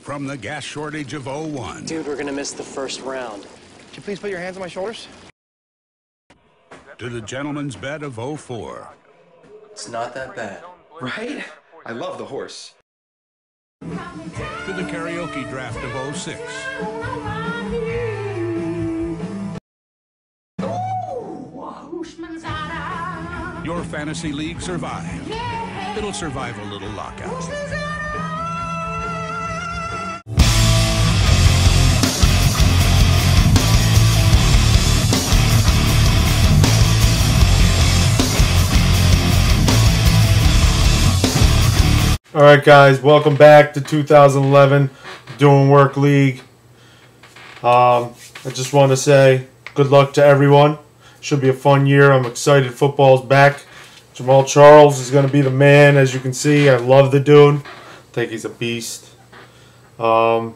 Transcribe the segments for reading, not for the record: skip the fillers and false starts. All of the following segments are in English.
From the gas shortage of '01. Dude, we're gonna miss the first round. Could you please put your hands on my shoulders? To the gentleman's bet of '04. It's not that bad. Right? I love the horse. To the karaoke draft of '06. Your fantasy league survived. It'll survive a little lockout. All right, guys, welcome back to 2011 Doing Work League. I just want to say good luck to everyone. Should be a fun year. I'm excited. Football's back. Jamal Charles is going to be the man, as you can see. I love the dude. I think he's a beast. Anyway,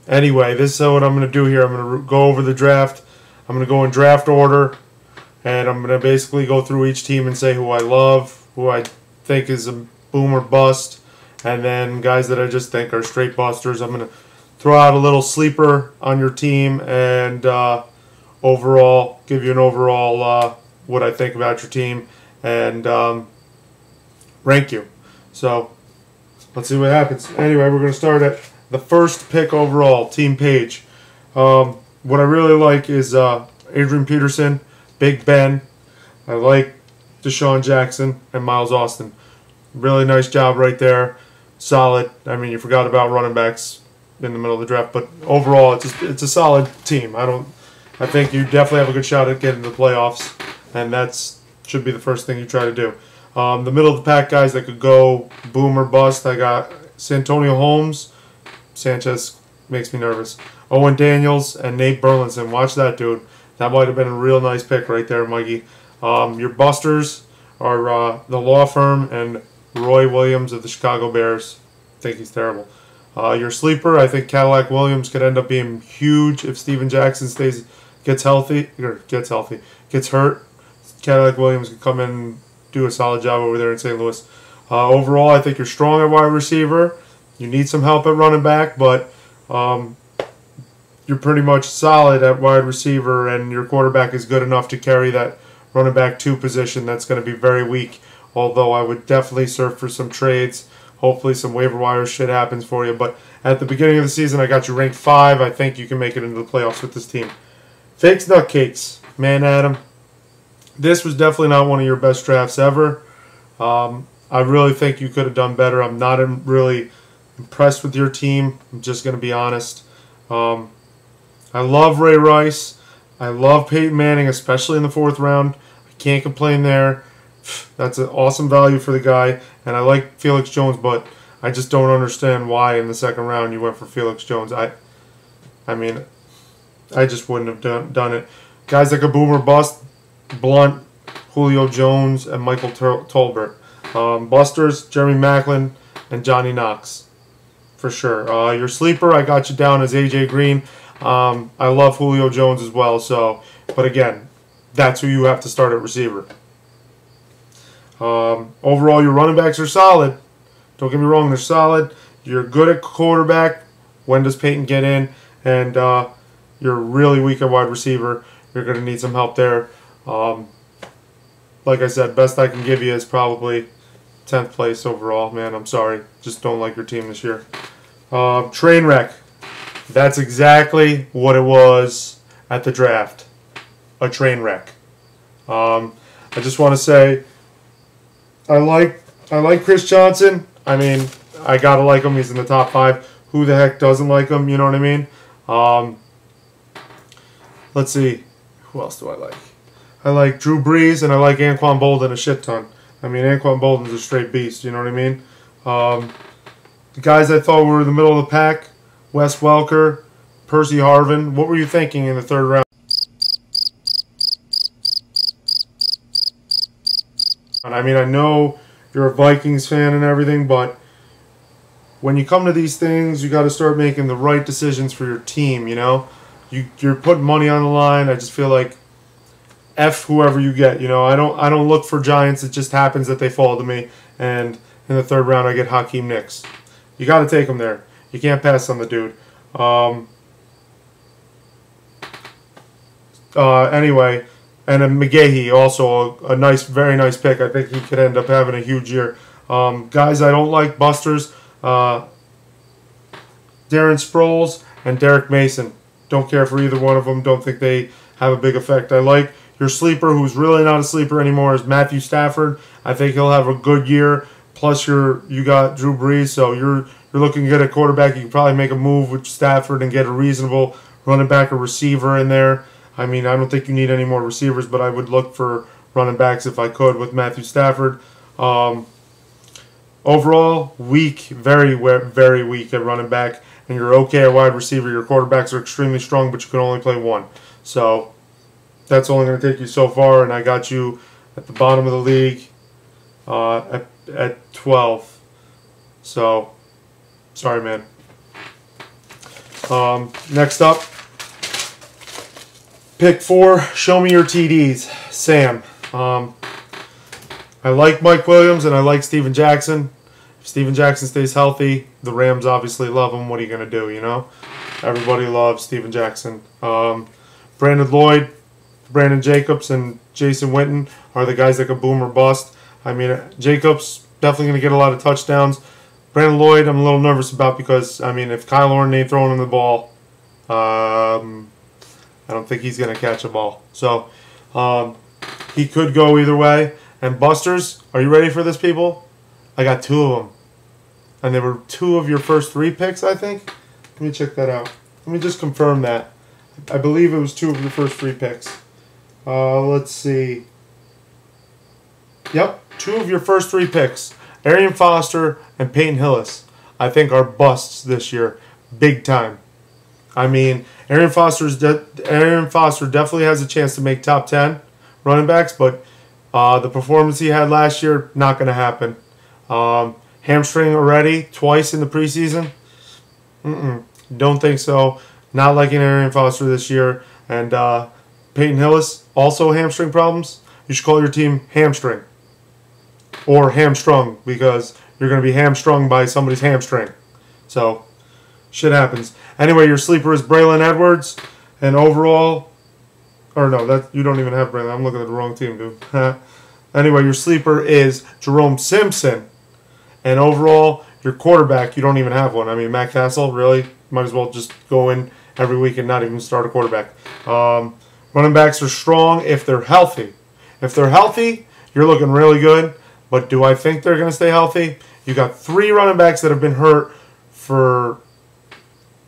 this is what I'm going to do here. I'm going to go over the draft. I'm going to go in draft order, and I'm going to basically go through each team and say who I love, who I think is a boom or bust, and then guys that I just think are straight busters. I'm going to throw out a little sleeper on your team and overall give you an overall what I think about your team and rank you. So let's see what happens. Anyway, we're going to start at the first pick overall, Team Page. What I really like is Adrian Peterson, Big Ben. I like Deshaun Jackson and Miles Austin. Really nice job right there. Solid. I mean, you forgot about running backs in the middle of the draft, but overall, it's a solid team. I think you definitely have a good shot at getting to the playoffs, and that's should be the first thing you try to do. The middle of the pack guys that could go boom or bust. I got Santonio Holmes. Sanchez makes me nervous. Owen Daniels and Nate Burleson. Watch that, dude. That might have been a real nice pick right there, Mikey. Your busters are the law firm and Roy Williams of the Chicago Bears. I think he's terrible. Your sleeper, I think Cadillac Williams could end up being huge if Steven Jackson gets hurt. Cadillac Williams could come in and do a solid job over there in St. Louis. Overall, I think you're strong at wide receiver. You need some help at running back, but you're pretty much solid at wide receiver, and your quarterback is good enough to carry that running back 2 position that's going to be very weak. Although I would definitely surf for some trades. Hopefully some waiver wire shit happens for you. But at the beginning of the season, I got you ranked 5. I think you can make it into the playoffs with this team. Fakes Nutcakes. Man, Adam, this was definitely not one of your best drafts ever. I really think you could have done better. I'm not really impressed with your team. I'm just going to be honest. I love Ray Rice. I love Peyton Manning, especially in the 4th round. I can't complain there. That's an awesome value for the guy, and I like Felix Jones, but I just don't understand why in the 2nd round you went for Felix Jones. I mean, I just wouldn't have done it. Guys like a boom or bust, Blunt, Julio Jones, and Michael Tolbert. Busters, Jeremy Maclin, and Johnny Knox, for sure. Your sleeper, I got you down as A.J. Green. I love Julio Jones as well, but again, that's who you have to start at receiver. Overall, your running backs are solid. Don't get me wrong, they're solid. You're good at quarterback. When does Peyton get in? And you're really weak at wide receiver. You're going to need some help there. Like I said, best I can give you is probably 10th place overall. Man, I'm sorry. Just don't like your team this year. Train wreck. That's exactly what it was at the draft. A train wreck. I just want to say, I like Chris Johnson. I mean, I gotta like him. He's in the top 5. Who the heck doesn't like him? You know what I mean? Let's see. Who else do I like? I like Drew Brees, and I like Anquan Bolden a shit ton. I mean, Anquan Bolden's a straight beast. You know what I mean? The guys I thought were in the middle of the pack, Wes Welker, Percy Harvin. What were you thinking in the 3rd round? I mean, I know you're a Vikings fan and everything, but when you come to these things, you got to start making the right decisions for your team, you know? You're putting money on the line. I just feel like F whoever you get, you know? I don't look for Giants. It just happens that they fall to me, and in the 3rd round I get Hakeem Nicks. You got to take them there. You can't pass on the dude. Anyway, and then McGahee, also a nice, very nice pick. I think he could end up having a huge year. Guys I don't like, busters, Darren Sproles and Derek Mason. Don't care for either one of them. Don't think they have a big effect. I like your sleeper, who's really not a sleeper anymore, is Matthew Stafford. I think he'll have a good year. Plus, you got Drew Brees, so you're looking to get a quarterback. You can probably make a move with Stafford and get a reasonable running back or receiver in there. I mean, I don't think you need any more receivers, but I would look for running backs if I could with Matthew Stafford. Overall, weak, very weak at running back, and you're okay at wide receiver. Your quarterbacks are extremely strong, but you can only play one. So that's only going to take you so far, and I got you at the bottom of the league at 12. So, sorry, man. Next up, pick 4, show me your TDs. Sam. I like Mike Williams and I like Steven Jackson. If Steven Jackson stays healthy, the Rams obviously love him. What are you going to do, you know? Everybody loves Steven Jackson. Brandon Lloyd, Brandon Jacobs, and Jason Witten are the guys that can boom or bust. I mean, Jacobs definitely going to get a lot of touchdowns. Brandon Lloyd, I'm a little nervous about because, I mean, if Kyle Orton ain't throwing him the ball, I don't think he's going to catch a ball. So, he could go either way. And busters, are you ready for this, people? I got 2 of them. And they were 2 of your first 3 picks, I think. Let me check that out. Let me just confirm that. I believe it was 2 of your first 3 picks. Let's see. Yep, 2 of your first 3 picks. Arian Foster and Peyton Hillis, I think, are busts this year. Big time. I mean, Arian Foster definitely has a chance to make top 10 running backs, but the performance he had last year, not going to happen. Hamstring already, twice in the preseason. Don't think so. Not liking Arian Foster this year. And Peyton Hillis, also hamstring problems. You should call your team Hamstring. Or Hamstrung, because you're going to be hamstrung by somebody's hamstring. So, shit happens. Anyway, your sleeper is Braylon Edwards. And overall... Or no, that you don't even have Braylon. I'm looking at the wrong team, dude. Anyway, your sleeper is Jerome Simpson. And overall, your quarterback, you don't even have one. I mean, Matt Castle, really? Might as well just go in every week and not even start a quarterback. Running backs are strong if they're healthy. If they're healthy, you're looking really good. But do I think they're going to stay healthy? You got 3 running backs that have been hurt for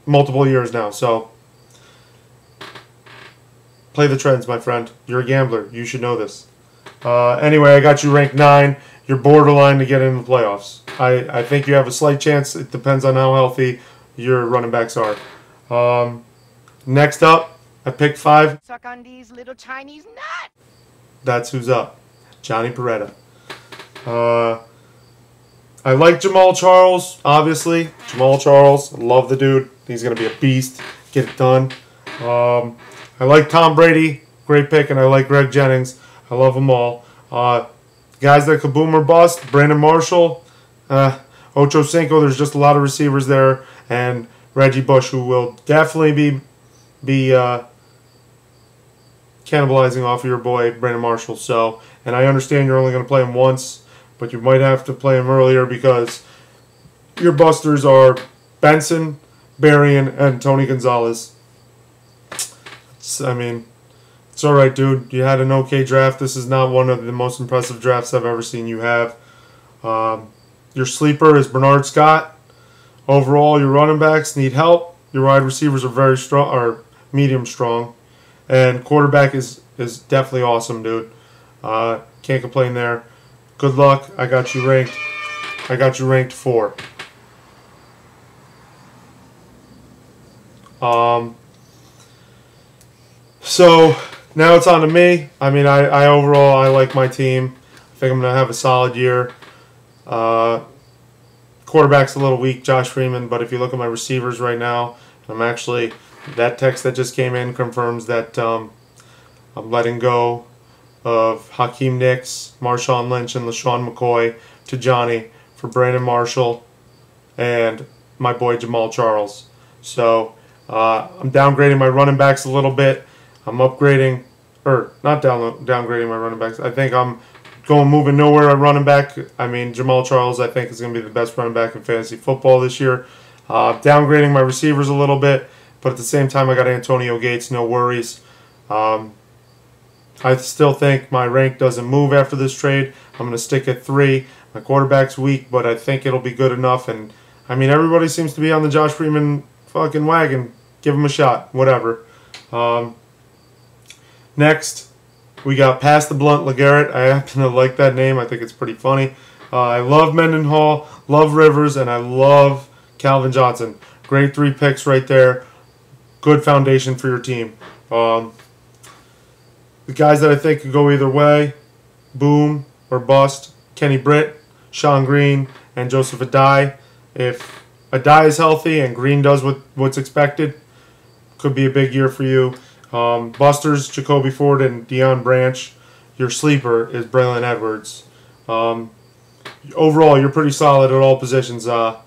multiple years now. So, play the trends, my friend. You're a gambler. You should know this. Anyway, I got you ranked 9. You're borderline to get in the playoffs. I think you have a slight chance. It depends on how healthy your running backs are. Next up, I picked 5. Suck on these little Chinese nuts. That's who's up. Johnny Peretta. I like Jamal Charles, obviously. Jamal Charles, love the dude. He's going to be a beast. Get it done. I like Tom Brady, great pick, and I like Greg Jennings. I love them all. Guys that could boom or bust, Brandon Marshall, Ocho Cinco, there's just a lot of receivers there, and Reggie Bush, who will definitely be cannibalizing off of your boy, Brandon Marshall. So, and I understand you're only going to play him once, but you might have to play him earlier because your busters are Benson, Berrien, and Tony Gonzalez. I mean, it's all right, dude. You had an okay draft. This is not one of the most impressive drafts I've ever seen you have. Your sleeper is Bernard Scott. Overall, your running backs need help. Your wide receivers are very strong, or medium strong, and quarterback is definitely awesome, dude. Can't complain there. Good luck. I got you ranked. 4. So now it's on to me. I mean, I overall, I like my team. I think I'm going to have a solid year. Quarterback's a little weak, Josh Freeman, but if you look at my receivers right now, that text that just came in confirms that I'm letting go of Hakeem Nicks, Marshawn Lynch, and LaShawn McCoy to Johnny for Brandon Marshall and my boy Jamal Charles. So I'm downgrading my running backs a little bit. I'm upgrading, or not downgrading my running backs. I think I'm moving nowhere at running back. I mean, Jamal Charles, I think, is going to be the best running back in fantasy football this year. Downgrading my receivers a little bit, but at the same time, I got Antonio Gates, no worries. I still think my rank doesn't move after this trade. I'm going to stick at 3. My quarterback's weak, but I think it'll be good enough. And, I mean, everybody seems to be on the Josh Freeman fucking wagon. Give him a shot, whatever. Next, we got Pass the Blunt LeGarrette. I happen to like that name. I think it's pretty funny. I love Mendenhall, love Rivers, and I love Calvin Johnson. Great 3 picks right there. Good foundation for your team. The guys that I think could go either way, boom or bust, Kenny Britt, Sean Green, and Joseph Adai. If Adai is healthy and Green does what's expected, could be a big year for you. Busters, Jacoby Ford and Deion Branch. Your sleeper is Braylon Edwards. Overall, you're pretty solid at all positions. You're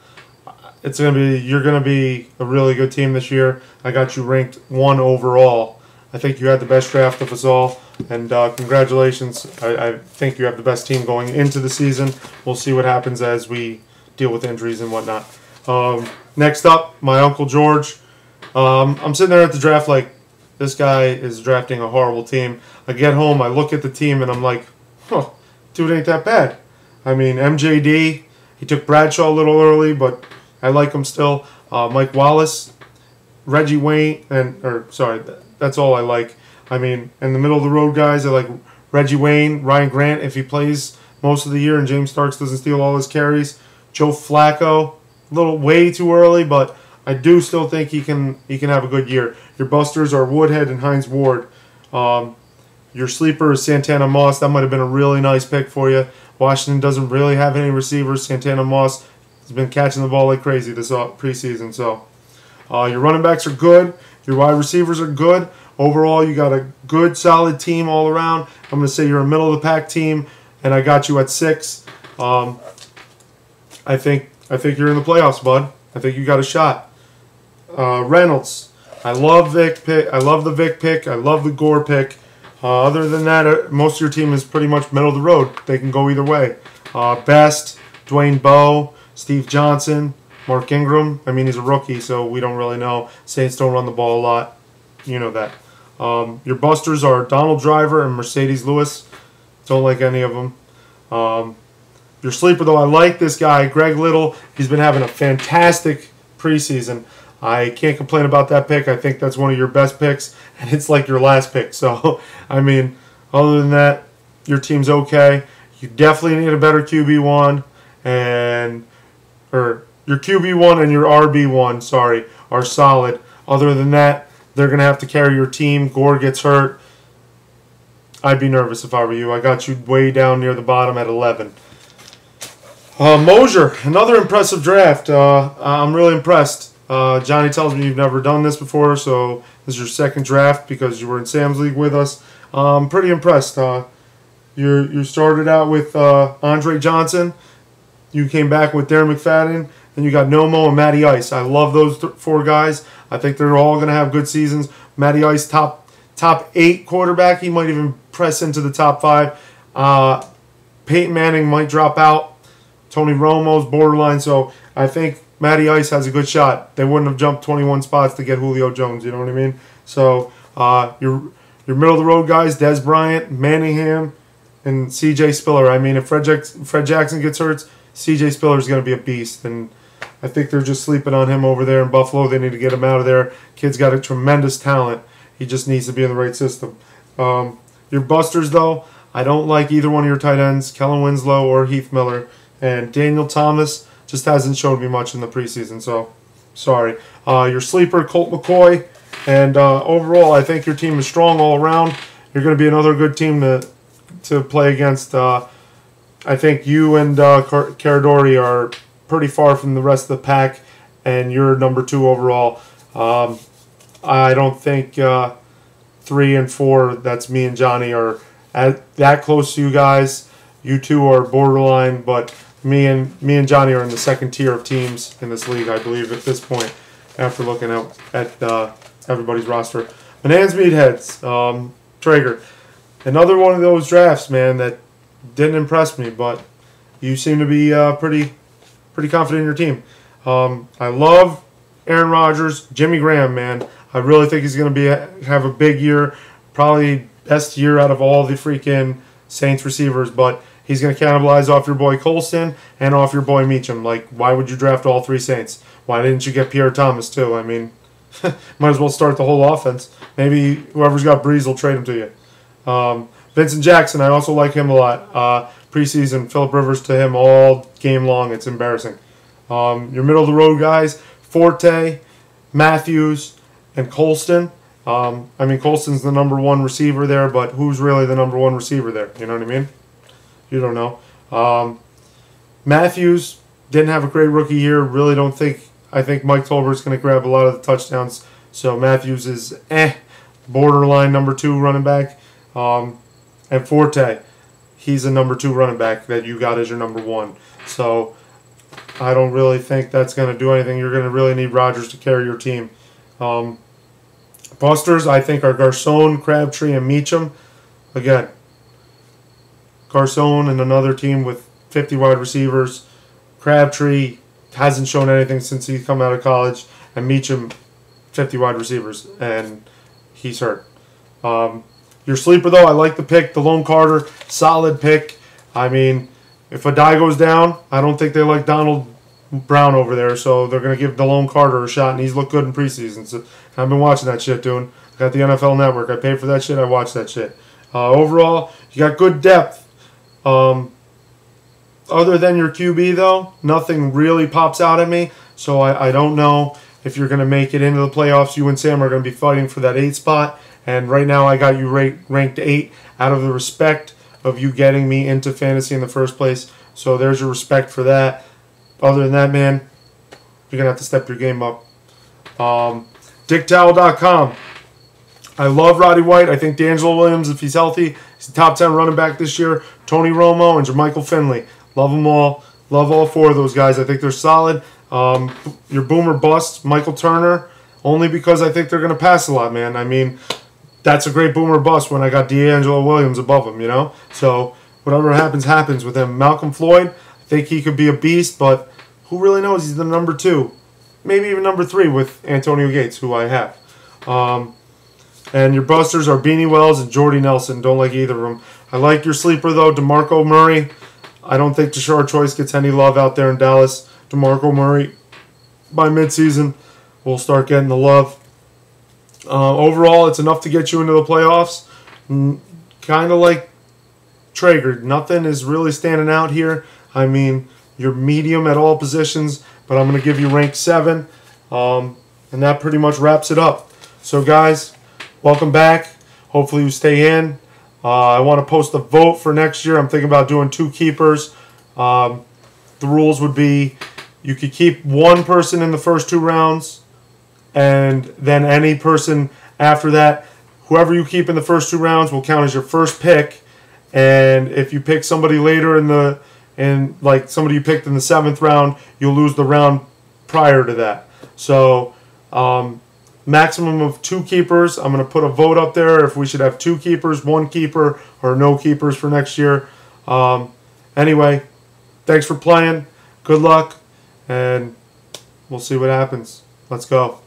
gonna be a really good team this year. I got you ranked 1 overall. I think you had the best draft of us all, and congratulations. I think you have the best team going into the season. We'll see what happens as we deal with injuries and whatnot. Next up, my Uncle George. I'm sitting there at the draft like, this guy is drafting a horrible team. I get home, I look at the team, and I'm like, huh, dude ain't that bad. I mean, MJD, he took Bradshaw a little early, but I like him still. Mike Wallace, Reggie Wayne, that's all I like. I mean, in the middle of the road guys, I like Reggie Wayne, Ryan Grant, if he plays most of the year and James Starks doesn't steal all his carries. Joe Flacco, a little way too early, but I do still think he can have a good year. Your busters are Woodhead and Hines Ward. Your sleeper is Santana Moss. That might have been a really nice pick for you. Washington doesn't really have any receivers. Santana Moss has been catching the ball like crazy this preseason. So your running backs are good. Your wide receivers are good. Overall, you got a good, solid team all around. I'm going to say you're a middle-of-the-pack team, and I got you at 6. I think you're in the playoffs, bud. I think you got a shot. Reynolds. I love Vic pick. I love the Vic pick. I love the Gore pick. Other than that, most of your team is pretty much middle of the road. They can go either way. Best, Dwayne Bowe, Steve Johnson, Mark Ingram. I mean, he's a rookie, so we don't really know. Saints don't run the ball a lot. You know that. Your busters are Donald Driver and Mercedes Lewis. Don't like any of them. Your sleeper, though, I like this guy, Greg Little. He's been having a fantastic preseason. I can't complain about that pick. I think that's one of your best picks, and it's like your last pick. So, I mean, other than that, your team's okay. You definitely need a better QB1, or your QB1 and your RB1, are solid. Other than that, they're going to have to carry your team. Gore gets hurt. I'd be nervous if I were you. I got you way down near the bottom at 11. Mosier, another impressive draft. I'm really impressed. Johnny tells me you've never done this before, so this is your second draft because you were in Sam's League with us. I'm pretty impressed. You started out with Andre Johnson. You came back with Darren McFadden. Then you got Nomo and Matty Ice. I love those 4 guys. I think they're all going to have good seasons. Matty Ice, top 8 quarterback. He might even press into the top 5. Peyton Manning might drop out. Tony Romo's borderline. So I think Matty Ice has a good shot. They wouldn't have jumped 21 spots to get Julio Jones. You know what I mean? So your middle-of-the-road guys, Des Bryant, Manningham, and C.J. Spiller. I mean, if Fred Jackson gets hurt, C.J. Spiller is going to be a beast. And I think they're just sleeping on him over there in Buffalo. They need to get him out of there. Kid's got a tremendous talent. He just needs to be in the right system. Your busters, though, I don't like either one of your tight ends, Kellen Winslow or Heath Miller. And Daniel Thomas just hasn't showed me much in the preseason, so sorry. Your sleeper, Colt McCoy. And overall, I think your team is strong all around. You're going to be another good team to play against. I think you and Caradori are pretty far from the rest of the pack, and you're number 2 overall. I don't think 3 and 4, that's me and Johnny, are that close to you guys. You two are borderline, but me and Johnny are in the second tier of teams in this league, I believe, at this point, after looking at everybody's roster. Bonanz Meatheads, Traeger. Another one of those drafts, man, that didn't impress me, but you seem to be pretty confident in your team. I love Aaron Rodgers, Jimmy Graham, man. I really think he's going to have a big year, probably best year out of all the freaking Saints receivers, but he's going to cannibalize off your boy Colston and off your boy Meacham. Like, why would you draft all three Saints? Why didn't you get Pierre Thomas, too? I mean, might as well start the whole offense. Maybe whoever's got Breeze will trade him to you. Vincent Jackson, I also like him a lot. Preseason, Phillip Rivers to him all game long. It's embarrassing. Your middle-of-the-road guys, Forte, Matthews, and Colston. I mean, Colston's the number one receiver there, but who's really the number one receiver there? You know what I mean? You don't know. Matthews didn't have a great rookie year. Really don't think. I think Mike Tolbert's going to grab a lot of the touchdowns. So Matthews is borderline number 2 running back. And Forte, he's a number 2 running back that you got as your number 1. So I don't really think that's going to do anything. You're going to really need Rodgers to carry your team. Busters, I think, are Garcon, Crabtree, and Meacham. Again, Garcon and another team with 50 wide receivers. Crabtree hasn't shown anything since he's come out of college. And Meacham, 50 wide receivers. And he's hurt. Your sleeper, though, I like the pick. DeLone Carter, solid pick. I mean, if a die goes down, I don't think they like Donald Brown over there, so they're going to give DeLone Carter a shot, and he's looked good in preseason. So I've been watching that shit, dude. I got the NFL Network. I paid for that shit. I watched that shit. Overall, you got good depth. Other than your QB, though, nothing really pops out at me, so I don't know if you're going to make it into the playoffs. You and Sam are going to be fighting for that 8 spot. And right now I got you ranked 8 out of the respect of you getting me into fantasy in the first place. So there's your respect for that. Other than that, man, you're going to have to step your game up. DickTowel.com. I love Roddy White. I think D'Angelo Williams, if he's healthy, he's the top 10 running back this year. Tony Romo and Jermichael Finley. Love them all. Love all 4 of those guys. I think they're solid. Your boomer bust, Michael Turner, only because I think they're going to pass a lot, man. I mean, that's a great boomer bust when I got D'Angelo Williams above him, you know? So whatever happens, happens with him. Malcolm Floyd, I think he could be a beast, but who really knows? He's the number 2. Maybe even number 3 with Antonio Gates, who I have. And your busters are Beanie Wells and Jordy Nelson. Don't like either of them. I like your sleeper, though, DeMarco Murray. I don't think Tashard Choice gets any love out there in Dallas. DeMarco Murray, by midseason, will start getting the love. Overall, it's enough to get you into the playoffs. Kind of like Traeger. Nothing is really standing out here. I mean, you're medium at all positions, but I'm going to give you rank 7. And that pretty much wraps it up. So, guys, welcome back. Hopefully you stay in. I want to post a vote for next year. I'm thinking about doing 2 keepers. The rules would be you could keep 1 person in the first 2 rounds, and then any person after that, whoever you keep in the first 2 rounds will count as your first pick. And if you pick somebody later like somebody you picked in the 7th round, you'll lose the round prior to that. So maximum of 2 keepers. I'm going to put a vote up there if we should have 2 keepers, 1 keeper, or no keepers for next year. Anyway, thanks for playing. Good luck, and we'll see what happens. Let's go.